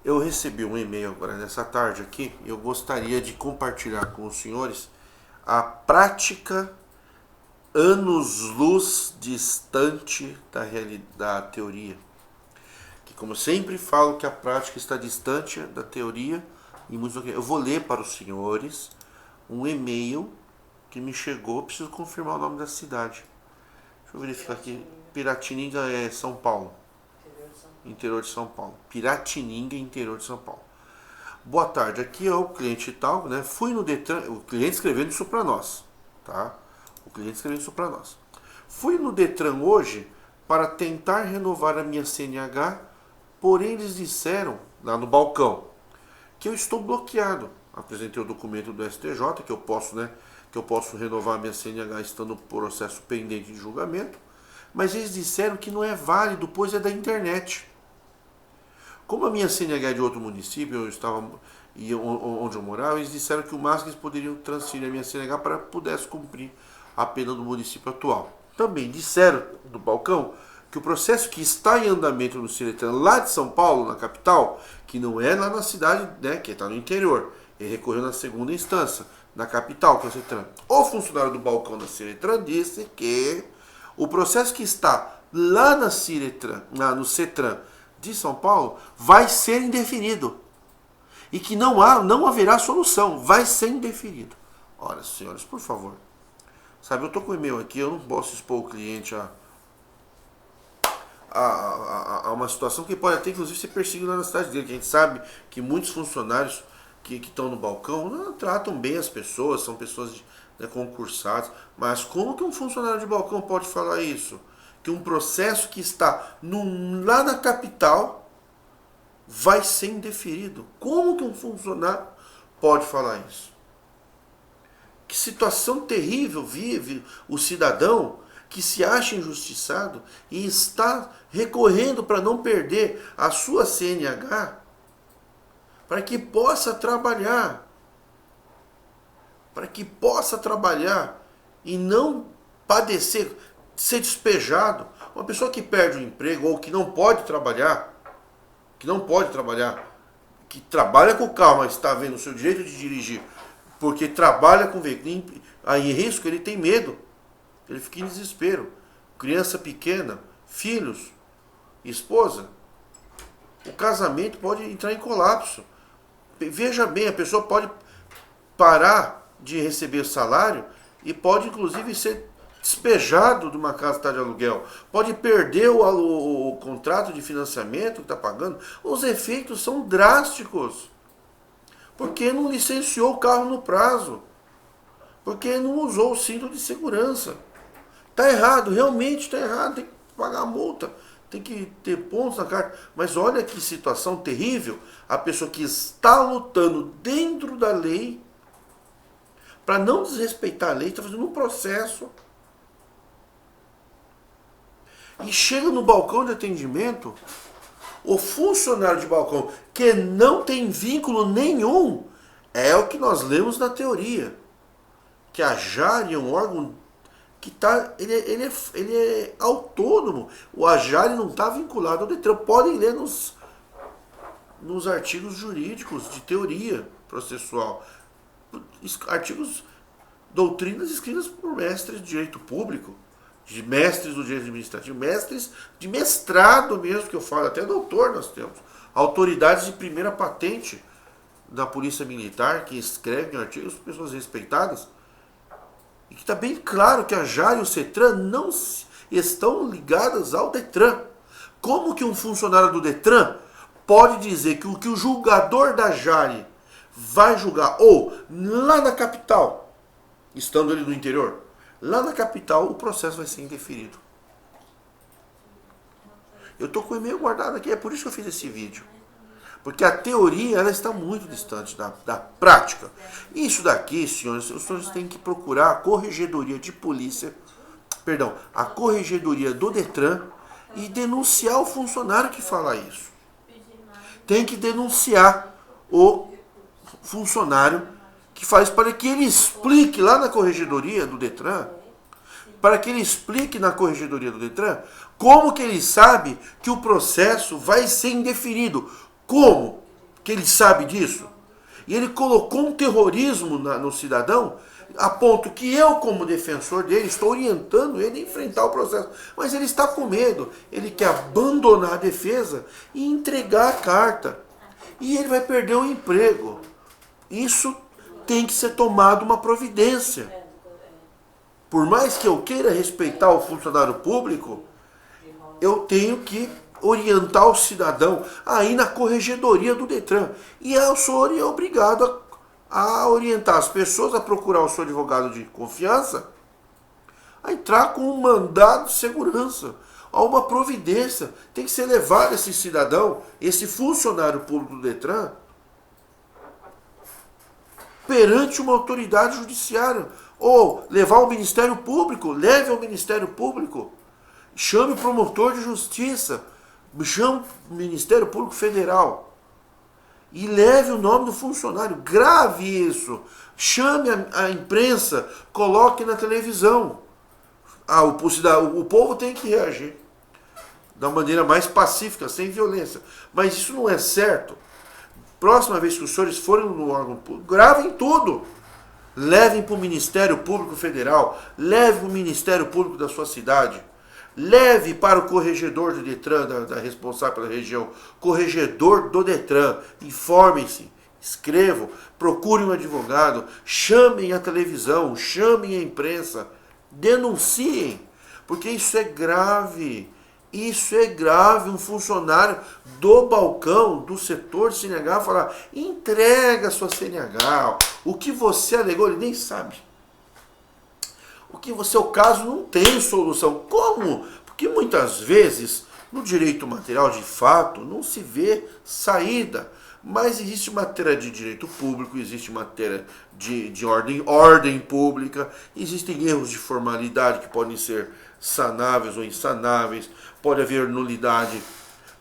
Eu recebi um e-mail agora nessa tarde aqui e eu gostaria de compartilhar com os senhores a prática anos-luz distante da teoria. Que, como eu sempre falo, que a prática está distante da teoria. Eu vou ler para os senhores um e-mail que me chegou. Preciso confirmar o nome da cidade. Deixa eu verificar aqui. Piratininga é São Paulo. Interior de São Paulo. Piratininga, interior de São Paulo. Boa tarde, aqui é o cliente tal, né? Fui no Detran, o cliente escrevendo isso para nós, tá? O cliente escrevendo isso para nós. Fui no Detran hoje para tentar renovar a minha CNH, porém eles disseram, lá no balcão, que eu estou bloqueado. Apresentei o documento do STJ, que eu posso, né? Que eu posso renovar a minha CNH estando no processo pendente de julgamento, mas eles disseram que não é válido, pois é da internet. Como a minha CNH é de outro município, onde eu morava, eles disseram que o máximo que eles poderiam transferir a minha CNH para que pudesse cumprir a pena do município atual. Também disseram do balcão que o processo que está em andamento no Ciretran, lá de São Paulo, na capital, que não é lá na cidade, né, que está no interior, ele recorreu na segunda instância, na capital, que é o Ciretran. O funcionário do balcão da Ciretran disse que o processo que está lá na Ciretran, no Cetran de São Paulo, vai ser indefinido. E que não haverá solução, vai ser indefinido. Ora, senhores, por favor. Sabe, eu estou com o e-mail aqui, eu não posso expor o cliente a uma situação que pode até, inclusive, ser perseguido na cidade dele. Que a gente sabe que muitos funcionários que estão no balcão não tratam bem as pessoas, são pessoas concursadas. Mas como que um funcionário de balcão pode falar isso? Que um processo que está lá na capital vai ser indeferido. Como que um funcionário pode falar isso? Que situação terrível vive o cidadão que se acha injustiçado e está recorrendo para não perder a sua CNH, para que possa trabalhar. Para que possa trabalhar e não padecer, ser despejado. Uma pessoa que perde o emprego ou que não pode trabalhar, que trabalha com o carro, mas está vendo o seu direito de dirigir, porque trabalha com veículo aí em risco, ele tem medo, ele fica em desespero. Criança pequena, filhos, esposa, o casamento pode entrar em colapso. Veja bem, a pessoa pode parar de receber salário e pode inclusive ser despejado de uma casa que está de aluguel, pode perder o contrato de financiamento que está pagando. Os efeitos são drásticos, porque não licenciou o carro no prazo, porque não usou o cinto de segurança. Está errado, realmente está errado, tem que pagar a multa, tem que ter pontos na carta. Mas olha que situação terrível, a pessoa que está lutando dentro da lei, para não desrespeitar a lei, está fazendo um processo, e chega no balcão de atendimento, o funcionário de balcão, que não tem vínculo nenhum, é o que nós lemos na teoria, que a JARI é um órgão que ele é autônomo. O AJARI não está vinculado ao Detran. Podem ler nos artigos jurídicos de teoria processual, artigos, doutrinas escritas por mestres de direito público, de mestres do direito administrativo, mestres de mestrado mesmo, que eu falo, até doutor nós temos, autoridades de primeira patente da Polícia Militar, que escrevem artigos, pessoas respeitadas, e que está bem claro que a JARI e o CETRAN não estão ligadas ao Detran. Como que um funcionário do Detran pode dizer que o julgador da JARI vai julgar, ou lá na capital, estando ele no interior, lá na capital o processo vai ser indeferido? Eu estou com o e-mail guardado aqui, é por isso que eu fiz esse vídeo. Porque a teoria ela está muito distante da prática. Isso daqui, senhores, os senhores têm que procurar a corregedoria de polícia, a corregedoria do Detran, e denunciar o funcionário que fala isso. Tem que denunciar o funcionário que faz, para que ele explique lá na corregedoria do Detran, como que ele sabe que o processo vai ser indeferido. Como? que ele sabe disso. E ele colocou um terrorismo no cidadão, a ponto que eu, como defensor dele, estou orientando ele a enfrentar o processo. Mas ele está com medo, ele quer abandonar a defesa e entregar a carta. E ele vai perder o emprego. Isso tem que ser tomado uma providência. Por mais que eu queira respeitar o funcionário público, eu tenho que orientar o cidadão a ir na corregedoria do Detran. E o senhor é obrigado a orientar as pessoas a procurar o seu advogado de confiança, a entrar com um mandado de segurança, a uma providência. Tem que ser levado esse cidadão, esse funcionário público do Detran, perante uma autoridade judiciária. Ou levar ao Ministério Público, leve ao Ministério Público, chame o promotor de justiça, chame o Ministério Público Federal e leve o nome do funcionário, grave isso, chame a imprensa, coloque na televisão. O povo tem que reagir da maneira mais pacífica, sem violência, mas isso não é certo. Próxima vez que os senhores forem no órgão público, gravem tudo. Levem para o Ministério Público Federal, leve para o Ministério Público da sua cidade, leve para o corregedor do Detran, da responsável pela região, corregedor do Detran, informem-se, escrevam, procurem um advogado, chamem a televisão, chamem a imprensa, denunciem, porque isso é grave. Isso é grave, um funcionário do balcão, do setor de CNH, falar, entrega a sua CNH, o que você alegou, ele nem sabe. O seu caso não tem solução. Como? Porque muitas vezes, no direito material de fato, não se vê saída. Mas existe matéria de direito público, existe matéria de ordem pública, existem erros de formalidade que podem ser sanáveis ou insanáveis, pode haver nulidade,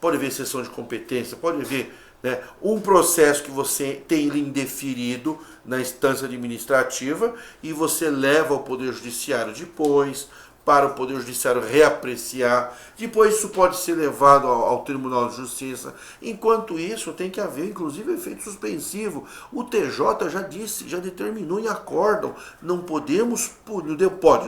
pode haver exceção de competência, pode haver, né, um processo que você tem ele indeferido na instância administrativa e você leva ao Poder Judiciário depois, para o Poder Judiciário reapreciar, depois isso pode ser levado ao Tribunal de Justiça. Enquanto isso, tem que haver, inclusive, efeito suspensivo. O TJ já disse, já determinou em acórdão, não podemos punir,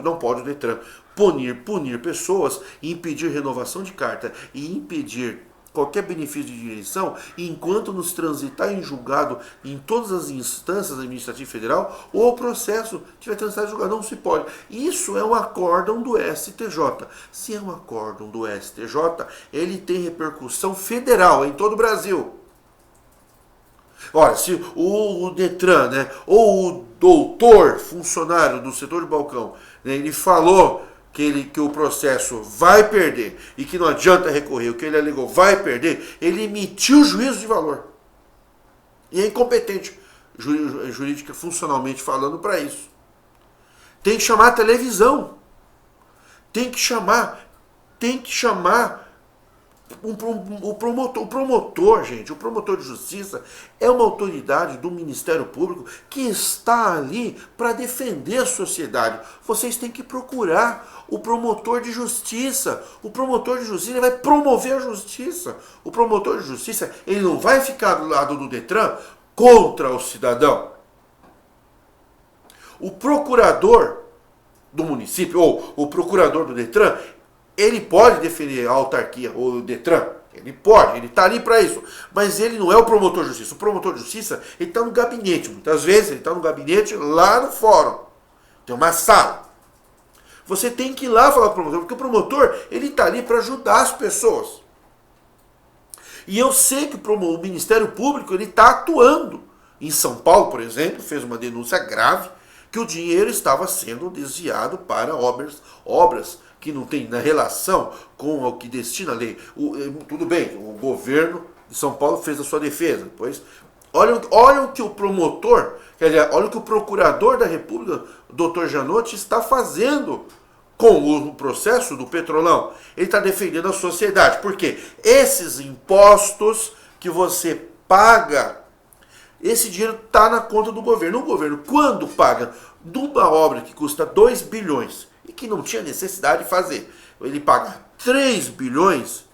não pode o Detran punir pessoas, impedir renovação de carta e impedir qualquer benefício de direção, enquanto nos transitar em julgado em todas as instâncias administrativas federal, ou o processo tiver transitado em julgado, não se pode. Isso é um acórdão do STJ. Se é um acórdão do STJ, ele tem repercussão federal em todo o Brasil. Ora, se o Detran, né, ou o doutor funcionário do setor de balcão, né, ele falou que o processo vai perder e que não adianta recorrer, o que ele alegou vai perder, ele emitiu juízo de valor. E é incompetente, jurídica, funcionalmente falando, para isso. Tem que chamar a televisão. Tem que chamar o promotor, gente. O promotor de justiça é uma autoridade do Ministério Público que está ali para defender a sociedade. Vocês têm que procurar o promotor de justiça. O promotor de justiça, ele vai promover a justiça. O promotor de justiça, ele não vai ficar do lado do Detran contra o cidadão. O procurador do município ou o procurador do Detran, ele pode defender a autarquia ou o Detran. Ele pode, ele está ali para isso. Mas ele não é o promotor de justiça. O promotor de justiça, ele está no gabinete. Muitas vezes ele está no gabinete lá no fórum. Tem uma sala. Você tem que ir lá falar com o promotor, porque o promotor, ele está ali para ajudar as pessoas. E eu sei que o Ministério Público, ele está atuando. Em São Paulo, por exemplo, fez uma denúncia grave que o dinheiro estava sendo desviado para obras que não tem na relação com o que destina a lei. Tudo bem, o governo de São Paulo fez a sua defesa. Pois, olha o que o promotor, quer dizer, olha o que o procurador da República, o Dr. Janotti, está fazendo com o processo do Petrolão. Ele está defendendo a sociedade. Por quê? Esses impostos que você paga, esse dinheiro está na conta do governo. O governo, quando paga de uma obra que custa 2 bilhões e que não tinha necessidade de fazer, ele paga 3 bilhões,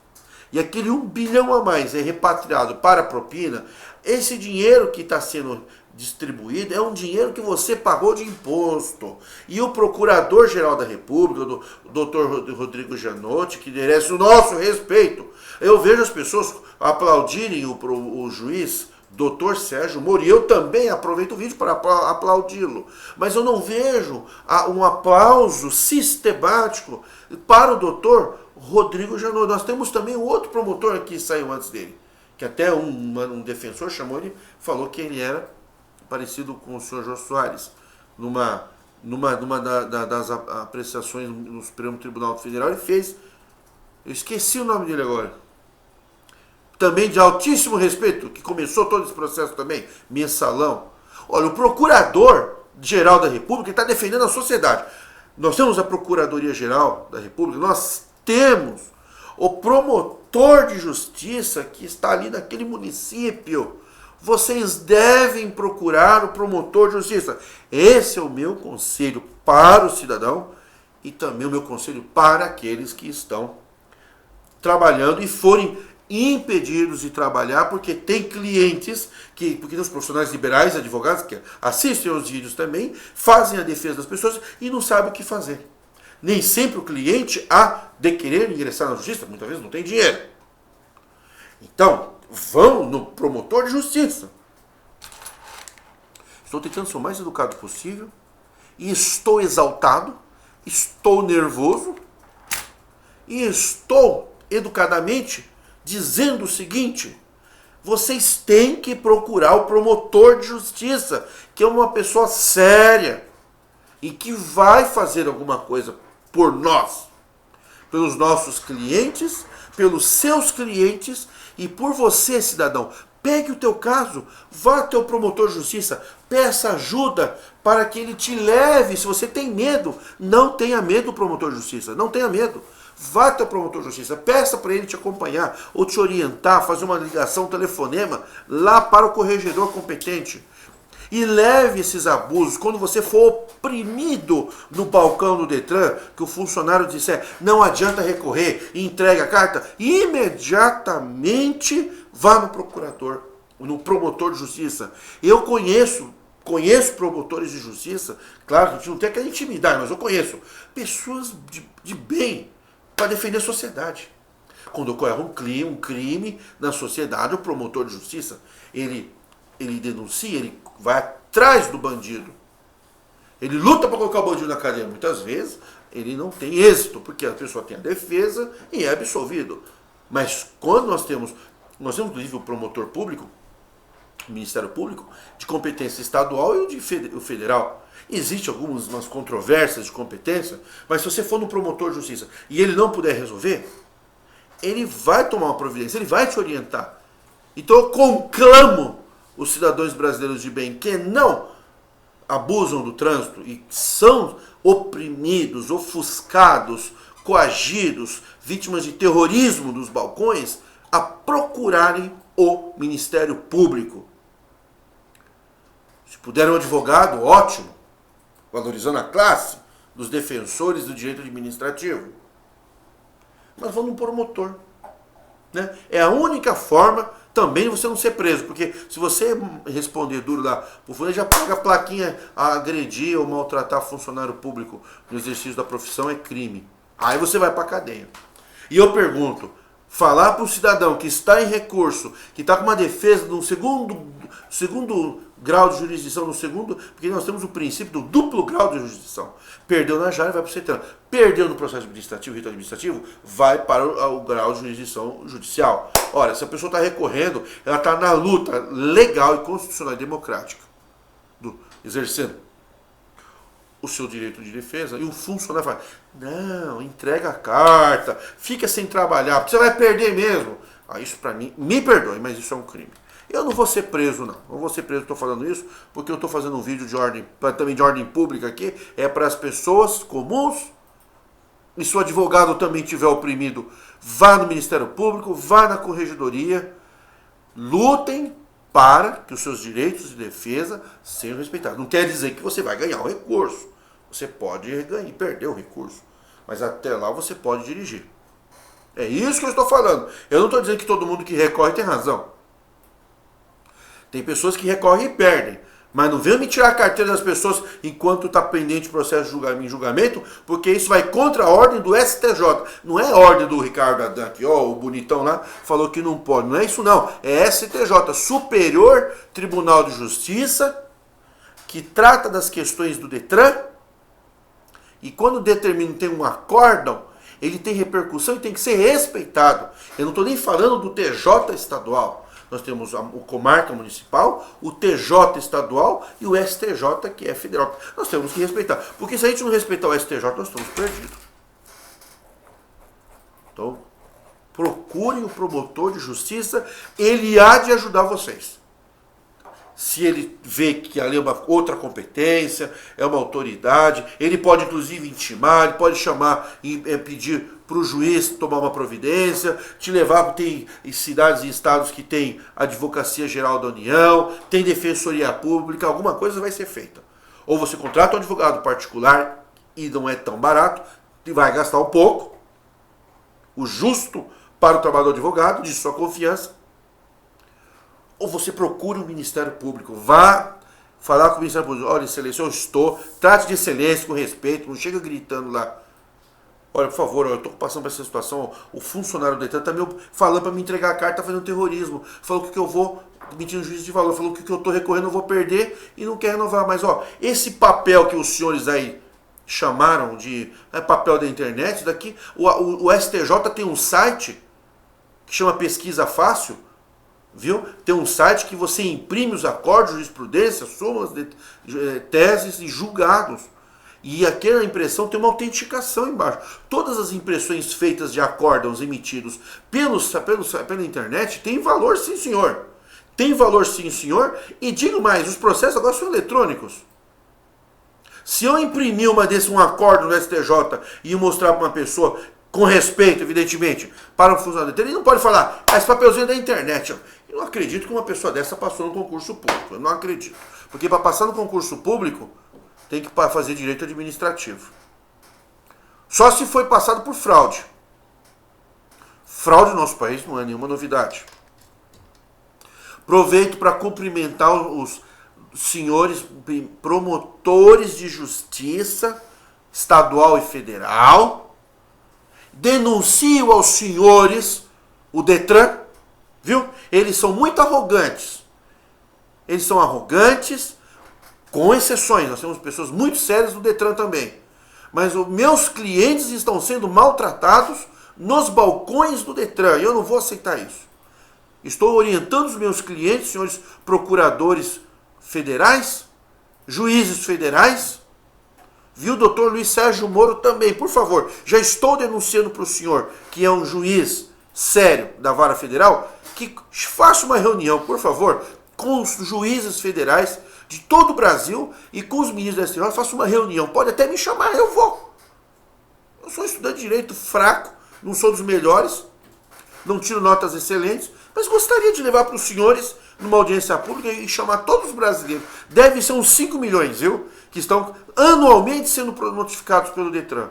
e aquele 1 bilhão a mais é repatriado para a propina, esse dinheiro que está sendo distribuído é um dinheiro que você pagou de imposto. E o Procurador-Geral da República, o Dr. Rodrigo Janotti, que merece o nosso respeito. Eu vejo as pessoas aplaudirem o juiz Dr. Sérgio Moro, e eu também aproveito o vídeo para aplaudi-lo. Mas eu não vejo um aplauso sistemático para o Dr. Rodrigo Janotti. Nós temos também um outro promotor que saiu antes dele, que até um defensor chamou ele, falou que ele era parecido com o senhor Jô Soares, numa das apreciações no Supremo Tribunal Federal, ele fez, eu esqueci o nome dele agora, também de altíssimo respeito, que começou todo esse processo também, Mensalão. Olha, o Procurador-Geral da República está defendendo a sociedade. Nós temos a Procuradoria-Geral da República, nós temos o promotor de justiça que está ali naquele município. Vocês devem procurar o promotor de justiça. Esse é o meu conselho para o cidadão e também o meu conselho para aqueles que estão trabalhando e forem impedidos de trabalhar, porque tem clientes, porque tem os profissionais liberais, advogados, que assistem aos vídeos também, fazem a defesa das pessoas e não sabem o que fazer. Nem sempre o cliente há de querer ingressar na justiça, muitas vezes não tem dinheiro. Então, vão no promotor de justiça. Estou tentando ser o mais educado possível e estou exaltado, estou nervoso e estou educadamente dizendo o seguinte: vocês têm que procurar o promotor de justiça, que é uma pessoa séria e que vai fazer alguma coisa por nós, pelos nossos clientes, pelos seus clientes e por você, cidadão. Pegue o teu caso, vá até o promotor de justiça, peça ajuda para que ele te leve. Se você tem medo, não tenha medo do promotor de justiça, não tenha medo. Vá até o promotor de justiça, peça para ele te acompanhar ou te orientar, fazer uma ligação, um telefonema lá para o corregedor competente. E leve esses abusos. Quando você for oprimido no balcão do Detran, que o funcionário disser não adianta recorrer e entregue a carta, imediatamente vá no procurador, no promotor de justiça. Eu conheço promotores de justiça, claro que a gente não tem aquela intimidade, mas eu conheço pessoas de bem para defender a sociedade. Quando ocorre um crime na sociedade, o promotor de justiça, ele denuncia, ele vai atrás do bandido. Ele luta para colocar o bandido na cadeia. Muitas vezes ele não tem êxito, porque a pessoa tem a defesa e é absolvido. Mas quando nós temos inclusive o promotor público, o Ministério Público, de competência estadual e o federal. Existem algumas controvérsias de competência, mas se você for no promotor de justiça e ele não puder resolver, ele vai tomar uma providência, ele vai te orientar. Então eu conclamo os cidadãos brasileiros de bem que não abusam do trânsito e são oprimidos, ofuscados, coagidos, vítimas de terrorismo dos balcões, a procurarem o Ministério Público. Se puder um advogado, ótimo, valorizando a classe dos defensores do direito administrativo. Mas vamos no promotor. Né? É a única forma também de você não ser preso, porque se você responder duro lá por fundo, já pega a plaquinha a agredir ou maltratar funcionário público no exercício da profissão é crime. Aí você vai para a cadeia. E eu pergunto, falar para o cidadão que está em recurso, que está com uma defesa no segundo grau de jurisdição, porque nós temos o princípio do duplo grau de jurisdição. Perdeu na Jara, vai para o CETRAN. Perdeu no processo administrativo, rito administrativo, vai para o grau de jurisdição judicial. Ora, se a pessoa está recorrendo, ela está na luta legal e constitucional e democrática, exercendo o seu direito de defesa, e o funcionário fala, não, entrega a carta, fica sem trabalhar, porque você vai perder mesmo. Isso para mim, me perdoe, mas isso é um crime. Eu não vou ser preso, não vou ser preso, estou falando isso, porque eu estou fazendo um vídeo também de ordem pública aqui, é para as pessoas comuns, e se o advogado também tiver oprimido, vá no Ministério Público, vá na Corregedoria, lutem para que os seus direitos de defesa sejam respeitados. Não quer dizer que você vai ganhar o recurso. Você pode perder o recurso, mas até lá você pode dirigir. É isso que eu estou falando. Eu não estou dizendo que todo mundo que recorre tem razão. Tem pessoas que recorrem e perdem. Mas não venham me tirar a carteira das pessoas enquanto está pendente o processo de julgamento, porque isso vai contra a ordem do STJ. Não é a ordem do Ricardo Adan, que o bonitão lá falou que não pode. Não é isso não. É STJ, Superior Tribunal de Justiça, que trata das questões do Detran. E quando determina tem um acórdão, ele tem repercussão e tem que ser respeitado. Eu não estou nem falando do TJ estadual. Nós temos o Comarca Municipal, o TJ estadual e o STJ, que é federal. Nós temos que respeitar. Porque se a gente não respeitar o STJ, nós estamos perdidos. Então, procurem o promotor de justiça, ele há de ajudar vocês. Se ele vê que ali é uma outra competência, é uma autoridade, ele pode inclusive intimar, ele pode chamar e pedir para o juiz tomar uma providência, te levar, tem cidades e estados que tem Advocacia Geral da União, tem Defensoria Pública, alguma coisa vai ser feita. Ou você contrata um advogado particular, e não é tão barato, e vai gastar um pouco, o justo para o trabalho do advogado, de sua confiança, ou você procura o Ministério Público, vá falar com o Ministério Público, olha, excelência, eu estou, trate de excelência, com respeito, não chega gritando lá, olha, por favor, eu estou passando por essa situação, o funcionário do Detran está me falando para me entregar a carta, está fazendo terrorismo, falou que eu vou, mentindo juízo de valor, falou que eu estou recorrendo, eu vou perder e não quer renovar, mas esse papel que os senhores aí chamaram de papel da internet, daqui, o STJ tem um site que chama Pesquisa Fácil, viu? Tem um site que você imprime os acordos de jurisprudência, súmulas, teses e julgados. E aquela impressão tem uma autenticação embaixo. Todas as impressões feitas de acórdãos emitidos pela internet têm valor, sim, senhor. Tem valor, sim, senhor. E digo mais, os processos agora são eletrônicos. Se eu imprimir um acórdão do STJ e mostrar para uma pessoa, com respeito, evidentemente, para um funcionário dele, ele não pode falar, esse papelzinho é da internet. Eu não acredito que uma pessoa dessa passou no concurso público. Eu não acredito. Porque para passar no concurso público, tem que fazer direito administrativo. Só se foi passado por fraude. Fraude no nosso país não é nenhuma novidade. Aproveito para cumprimentar os senhores promotores de justiça, estadual e federal. Denuncio aos senhores o Detran, viu? Eles são muito arrogantes. Eles são arrogantes, com exceções. Nós temos pessoas muito sérias no Detran também. Mas os meus clientes estão sendo maltratados nos balcões do Detran. E eu não vou aceitar isso. Estou orientando os meus clientes, senhores procuradores federais, juízes federais, viu, doutor Luiz Sérgio Moro também, por favor, já estou denunciando para o senhor, que é um juiz sério da Vara Federal, que faça uma reunião, por favor, com os juízes federais de todo o Brasil e com os ministros da STJ, faça uma reunião, pode até me chamar, eu vou. Eu sou estudante de direito fraco, não sou dos melhores, não tiro notas excelentes, mas gostaria de levar para os senhores numa audiência pública e chamar todos os brasileiros. Deve ser uns 5 milhões, viu? Que estão anualmente sendo notificados pelo Detran.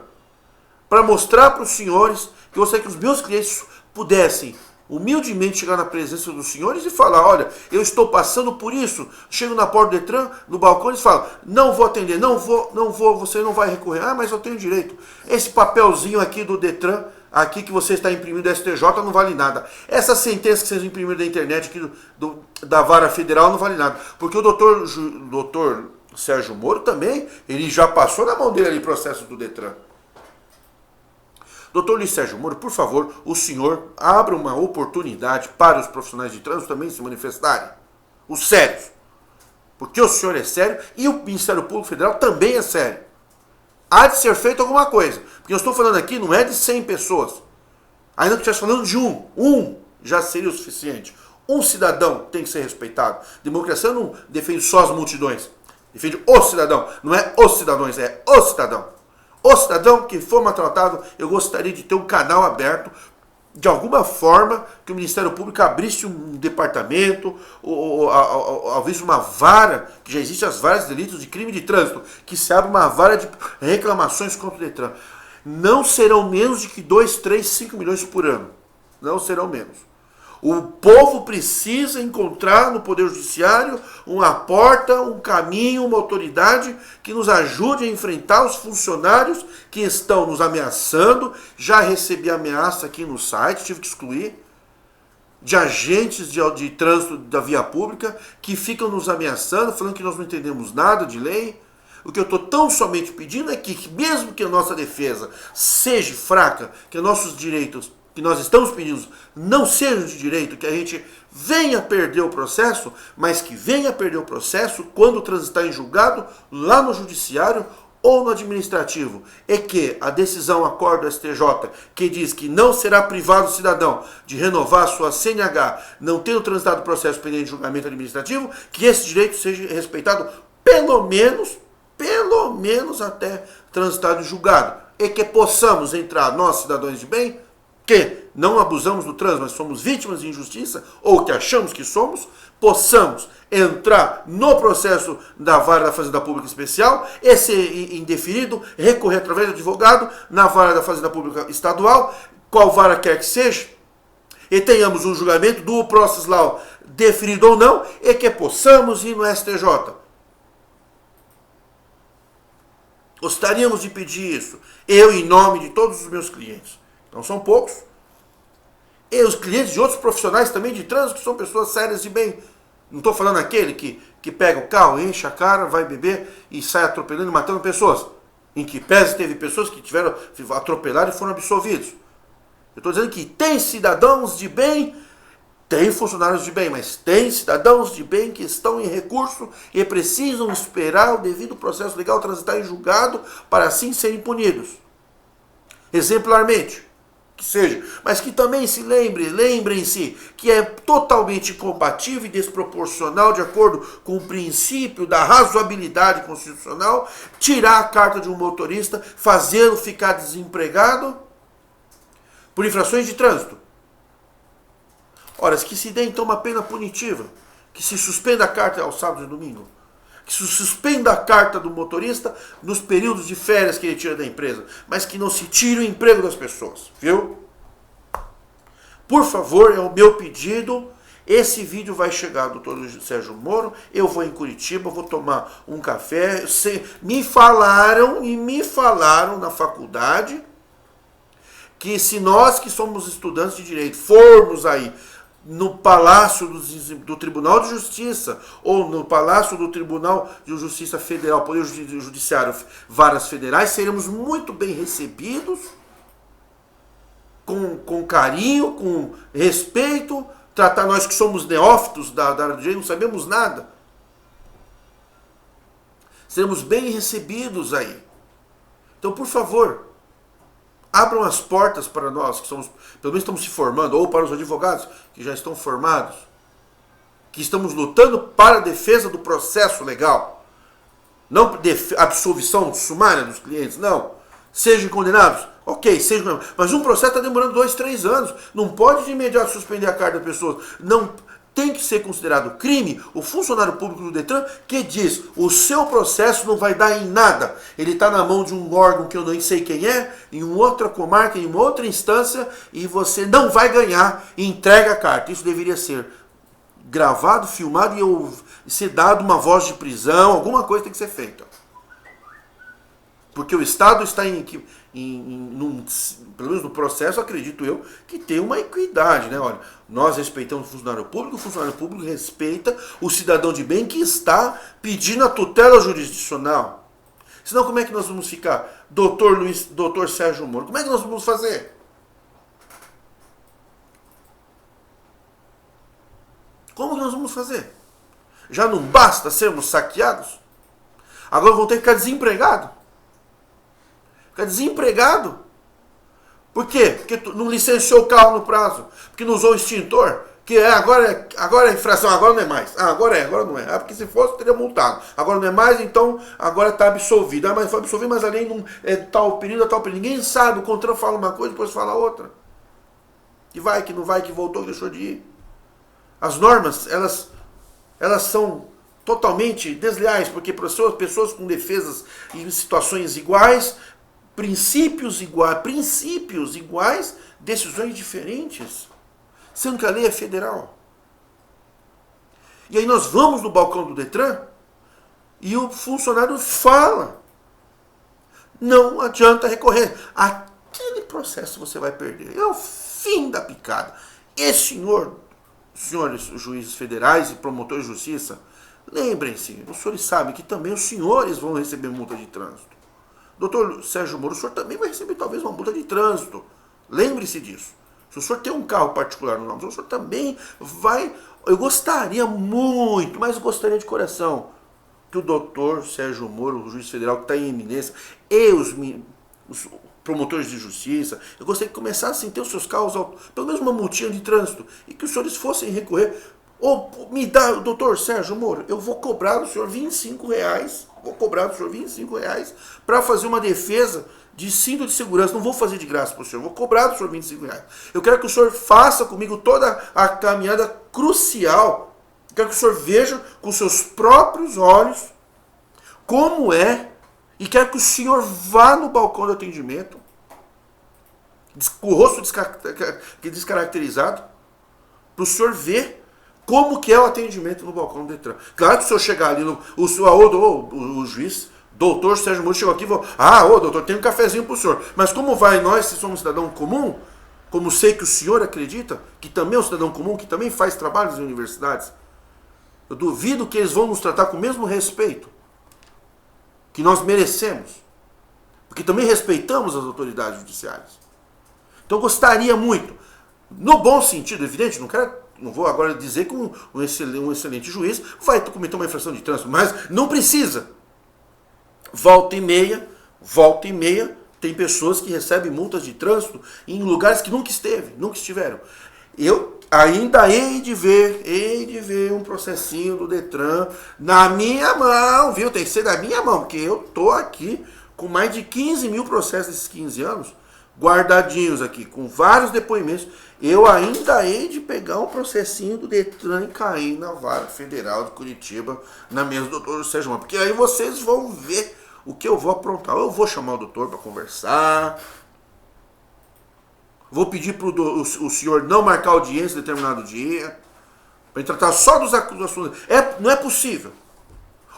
Para mostrar para os senhores que eu sei que os meus clientes pudessem humildemente chegar na presença dos senhores e falar, olha, eu estou passando por isso. Chego na porta do Detran, no balcão, eles falam, não vou atender, não vou, você não vai recorrer. Ah, mas eu tenho direito. Esse papelzinho aqui do Detran, aqui que você está imprimindo do STJ, não vale nada. Essa sentença que vocês imprimiram da internet aqui da Vara Federal não vale nada. Porque o doutor Sérgio Moro também, ele já passou na mão dele ali o processo do Detran. Doutor Luiz Sérgio Moro, por favor, o senhor abra uma oportunidade para os profissionais de trânsito também se manifestarem. Os sérios. Porque o senhor é sério e o Ministério Público Federal também é sério. Há de ser feito alguma coisa. Porque eu estou falando aqui, não é de 100 pessoas. Ainda que estivesse falando de um já seria o suficiente. Um cidadão tem que ser respeitado. Democracia não defende só as multidões. Defende o cidadão. Não é os cidadãos, é o cidadão. O cidadão que for maltratado, eu gostaria de ter um canal aberto, de alguma forma, que o Ministério Público abrisse um departamento, ou abrisse uma vara, que já existe as varas de delitos de crime de trânsito, que se abre uma vara de reclamações contra o Detran. não serão menos de que 2, 3, 5 milhões por ano. Não serão menos. O povo precisa encontrar no Poder Judiciário uma porta, um caminho, uma autoridade que nos ajude a enfrentar os funcionários que estão nos ameaçando. Já recebi ameaça aqui no site, tive que excluir, de agentes de trânsito da via pública que ficam nos ameaçando, falando que nós não entendemos nada de lei. O que eu estou tão somente pedindo é que, mesmo que a nossa defesa seja fraca, que nossos direitos que nós estamos pedindo não sejam de direito, que a gente venha perder o processo, mas que venha perder o processo quando transitar em julgado lá no judiciário ou no administrativo, e que a decisão, acordo do STJ, que diz que não será privado o cidadão de renovar sua CNH, não tendo transitado o processo pendente de julgamento administrativo, que esse direito seja respeitado pelo menos até transitado em julgado, e que possamos entrar, nós cidadãos de bem, que não abusamos do trânsito, mas somos vítimas de injustiça, ou que achamos que somos, possamos entrar no processo da Vara da Fazenda Pública Especial, esse indeferido, recorrer através do advogado na Vara da Fazenda Pública Estadual, qual vara quer que seja, e tenhamos um julgamento do processo lá deferido ou não, e que possamos ir no STJ. Gostaríamos de pedir isso, eu em nome de todos os meus clientes. Não são poucos. E os clientes de outros profissionais também de trânsito, que são pessoas sérias de bem. Não estou falando aquele que pega o carro, enche a cara, vai beber e sai atropelando e matando pessoas. Em que pese teve pessoas que tiveram atropelado e foram absolvidos. Eu estou dizendo que tem cidadãos de bem, tem funcionários de bem, mas tem cidadãos de bem que estão em recurso e precisam esperar o devido processo legal transitar em julgado para assim serem punidos. Exemplarmente. Que seja, mas que também se lembrem-se que é totalmente incompatível e desproporcional, de acordo com o princípio da razoabilidade constitucional, tirar a carta de um motorista, fazê-lo ficar desempregado por infrações de trânsito. Ora, que se dê então uma pena punitiva, que se suspenda a carta aos sábados e domingo, que se suspenda a carta do motorista nos períodos de férias que ele tira da empresa, mas que não se tire o emprego das pessoas, viu? Por favor, é o meu pedido. Esse vídeo vai chegar do Dr. Sérgio Moro, eu vou em Curitiba, vou tomar um café. Me falaram na faculdade que se nós que somos estudantes de direito formos aí no Palácio do Tribunal de Justiça ou no Palácio do Tribunal de Justiça Federal, Poder Judiciário, varas federais, seremos muito bem recebidos, com carinho, com respeito, tratar nós que somos neófitos da área do direito, não sabemos nada. Seremos bem recebidos aí. Então, por favor, abram as portas para nós, que somos, pelo menos estamos se formando, ou para os advogados que já estão formados, que estamos lutando para a defesa do processo legal. Não absolvição sumária dos clientes, não. Sejam condenados, ok, sejam condenados. Mas um processo está demorando 2, 3 anos. Não pode de imediato suspender a carta da pessoa. Não tem que ser considerado crime o funcionário público do Detran que diz: o seu processo não vai dar em nada. Ele está na mão de um órgão que eu nem sei quem é, em uma outra comarca, em uma outra instância, e você não vai ganhar e entrega a carta. Isso deveria ser gravado, filmado e ser dado uma voz de prisão, alguma coisa tem que ser feita. Porque o Estado está pelo menos no processo, acredito eu, que tem uma equidade, né? Olha, nós respeitamos o funcionário público respeita o cidadão de bem que está pedindo a tutela jurisdicional. Senão como é que nós vamos ficar? Doutor Sérgio Moro, como é que nós vamos fazer? Como que nós vamos fazer? Já não basta sermos saqueados? Agora vão ter que ficar desempregados. Ficar desempregado. Por quê? Porque não licenciou o carro no prazo. Porque não usou o extintor. Que agora é infração, agora não é mais. Agora não é. Porque se fosse, teria multado. Agora não é mais, então agora está absolvido. Mas foi absolvido, mas a lei não é tal período, tal período. Ninguém sabe. O Contran fala uma coisa, depois fala outra. Que vai, que não vai, que voltou, que deixou de ir. As normas, elas são totalmente desleais, porque pessoas com defesas em situações iguais princípios iguais, decisões diferentes, sendo que a lei é federal. E aí nós vamos no balcão do Detran e o funcionário fala. Não adianta recorrer. Aquele processo você vai perder. É o fim da picada. E senhores juízes federais e promotores de justiça, lembrem-se, os senhores sabem que também os senhores vão receber multa de trânsito. Doutor Sérgio Moro, o senhor também vai receber talvez uma multa de trânsito. Lembre-se disso. Se o senhor tem um carro particular no nome, o senhor também vai... Eu gostaria muito, mas gostaria de coração, que o doutor Sérgio Moro, o juiz federal que está em eminência, e os promotores de justiça, eu gostaria que começassem a ter os seus carros, pelo menos uma multinha de trânsito, e que os senhores fossem recorrer. Ou me dá, doutor Sérgio Moro, eu vou cobrar do senhor R$25, para fazer uma defesa de cinto de segurança. Não vou fazer de graça para o senhor, vou cobrar do senhor R$25. Eu quero que o senhor faça comigo toda a caminhada crucial. Eu quero que o senhor veja com seus próprios olhos como é, e quero que o senhor vá no balcão de atendimento, com o rosto descaracterizado, para o senhor ver como que é o atendimento no balcão do Detran. Claro que se eu chegar ali, o juiz, doutor Sérgio Moro chegou aqui e falou, doutor, tem um cafezinho pro senhor. Mas como vai nós, se somos cidadão comum, como sei que o senhor acredita, que também é um cidadão comum, que também faz trabalhos em universidades, eu duvido que eles vão nos tratar com o mesmo respeito que nós merecemos. Porque também respeitamos as autoridades judiciárias. Então eu gostaria muito, no bom sentido, evidente, não vou agora dizer que um excelente juiz vai cometer uma infração de trânsito, mas não precisa. Volta e meia, tem pessoas que recebem multas de trânsito em lugares que nunca estiveram. Eu ainda hei de ver um processinho do Detran na minha mão, viu? Tem que ser da minha mão, porque eu tô aqui com mais de 15 mil processos desses 15 anos, guardadinhos aqui, com vários depoimentos. Eu ainda hei de pegar um processinho do Detran e cair na Vara Federal de Curitiba, na mesa do doutor Sérgio Moro, porque aí vocês vão ver o que eu vou aprontar. Eu vou chamar o doutor para conversar, vou pedir para o senhor não marcar audiência em determinado dia, para tratar só dos assuntos. Não é possível.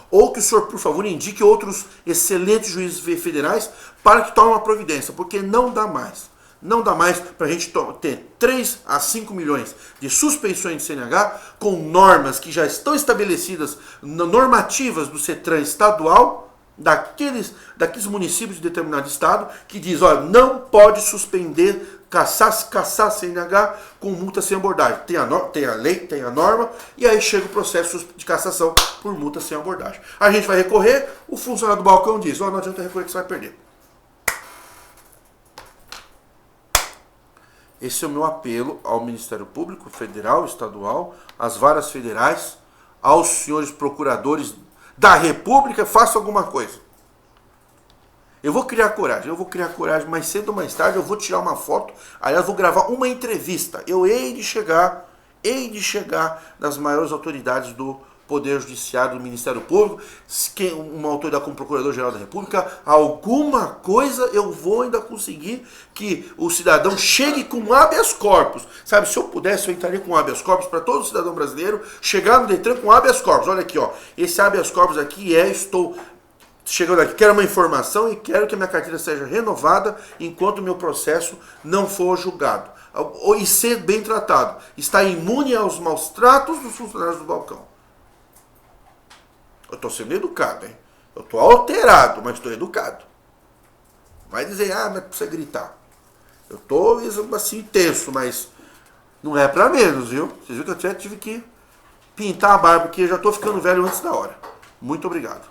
Ou que o senhor, por favor, indique outros excelentes juízes federais para que tomem uma providência, porque não dá mais. Não dá mais para a gente ter 3 a 5 milhões de suspensões de CNH com normas que já estão estabelecidas, normativas do CETRAN estadual, daqueles municípios de determinado estado, que diz, olha, não pode suspender, caçar CNH com multa sem abordagem. Tem a lei, tem a norma, e aí chega o processo de cassação por multa sem abordagem. A gente vai recorrer, o funcionário do balcão diz, não adianta recorrer que você vai perder. Esse é o meu apelo ao Ministério Público Federal, Estadual, às varas federais, aos senhores procuradores da República, façam alguma coisa. Eu vou criar coragem, mais cedo ou mais tarde eu vou tirar uma foto, aliás, vou gravar uma entrevista. Eu hei de chegar nas maiores autoridades do Poder Judiciário, do Ministério Público, uma autoridade como Procurador-Geral da República, alguma coisa eu vou ainda conseguir que o cidadão chegue com habeas corpus. Sabe, se eu pudesse, eu entraria com habeas corpus para todo cidadão brasileiro, chegar no Detran com habeas corpus. Olha aqui, ó, esse habeas corpus aqui estou chegando aqui, quero uma informação e quero que a minha carteira seja renovada enquanto o meu processo não for julgado. E ser bem tratado. Está imune aos maus tratos dos funcionários do balcão. Eu estou sendo educado, hein? Eu estou alterado, mas estou educado. Vai dizer, mas precisa gritar. Eu estou assim, tenso, mas não é para menos, viu? Vocês viram que eu tive que pintar a barba, porque eu já estou ficando velho antes da hora. Muito obrigado.